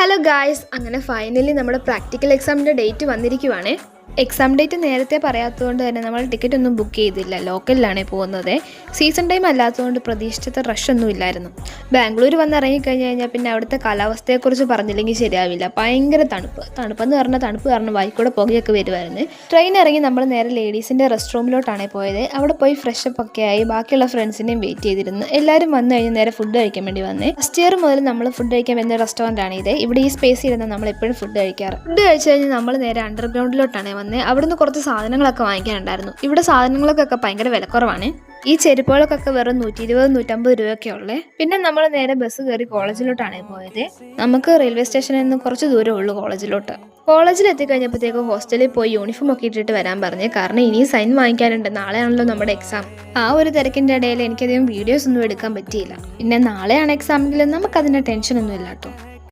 Hello guys, അങ്ങനെ finally നമ്മുടെ practical എക്സാമിൻ്റെ ഡേറ്റ് വന്നിരിക്കുവാണേ. എക്സാം ഡേറ്റ് നേരത്തെ പറയാത്തതുകൊണ്ട് തന്നെ നമ്മൾ ടിക്കറ്റ് ഒന്നും ബുക്ക് ചെയ്തില്ല. ലോക്കലിലാണേ പോകുന്നത്. സീസൺ ടൈം അല്ലാത്തതുകൊണ്ട് പ്രതീക്ഷിച്ച റഷൊന്നും ഇല്ലായിരുന്നു. ബാംഗ്ലൂർ വന്ന് ഇറങ്ങിക്കഴിഞ്ഞ് കഴിഞ്ഞാൽ പിന്നെ അവിടുത്തെ കാലാവസ്ഥയെക്കുറിച്ച് പറഞ്ഞില്ലെങ്കിൽ ശരിയാവില്ല. ഭയങ്കര തണുപ്പെന്ന് പറഞ്ഞാൽ തണുപ്പ് കാരണം വായിക്കൂടെ പുകയൊക്കെ വരുമായിരുന്നു. ട്രെയിൻ ഇറങ്ങി നമ്മൾ നേരെ ലേഡീസിൻ്റെ റെസ്റ്റ് റൂമിലോട്ടാണ് പോയത്. അവിടെ പോയി ഫ്രഷപ്പ് ഒക്കെ ആയി ബാക്കിയുള്ള ഫ്രണ്ട്സിനെയും വെയിറ്റ് ചെയ്തിരുന്നു. എല്ലാവരും വന്നു കഴിഞ്ഞ് നേരെ ഫുഡ് കഴിക്കാൻ വേണ്ടി വന്നേ. ഫസ്റ്റ് ഇയർ മുതൽ നമ്മൾ ഫുഡ് കഴിക്കാൻ വരുന്ന റെസ്റ്റോറൻ്റ് ആണ് ഇത്. ഇവിടെ ഈ സ്പേസിൽ ഇരുന്ന് നമ്മൾ എപ്പോഴും ഫുഡ് കഴിക്കാറ്. ഫുഡ് കഴിച്ച് കഴിഞ്ഞ് നമ്മൾ നേരെ അണ്ടർഗ്രൗണ്ടിലോട്ടാണ് വന്നത്. അവിടുന്ന് കുറച്ച് സാധനങ്ങളൊക്കെ വാങ്ങിക്കാനുണ്ടായിരുന്നു. ഇവിടെ സാധനങ്ങൾക്കൊക്കെ ഭയങ്കര വിലക്കുറവാണ്. ഈ ചെരുപ്പുകൾക്കൊക്കെ വെറും 120-150 രൂപയൊക്കെ ഉള്ളേ. പിന്നെ നമ്മൾ നേരെ ബസ് കയറി കോളേജിലോട്ടാണ് പോയത്. നമുക്ക് റെയിൽവേ സ്റ്റേഷനിൽ നിന്ന് കുറച്ച് ദൂരമേ ഉള്ളൂ കോളേജിലോട്ട്. കോളേജിൽ എത്തിക്കഴിഞ്ഞപ്പോഴത്തേക്ക് ഹോസ്റ്റലിൽ പോയി യൂണിഫോം ഒക്കെ ഇട്ടിട്ട് വരാൻ പറഞ്ഞു. കാരണം ഇനി സൈൻ വാങ്ങിക്കാനുണ്ട്. നാളെയാണല്ലോ നമ്മുടെ എക്സാം. ആ ഒരു തിരക്കിൻ്റെ ഇടയിൽ എനിക്കധികം വീഡിയോസ് ഒന്നും എടുക്കാൻ പറ്റിയില്ല. പിന്നെ നാളെയാണ് എക്സാമെങ്കിലും നമുക്കതിൻ്റെ ടെൻഷനൊന്നും ഇല്ല കേട്ടോ.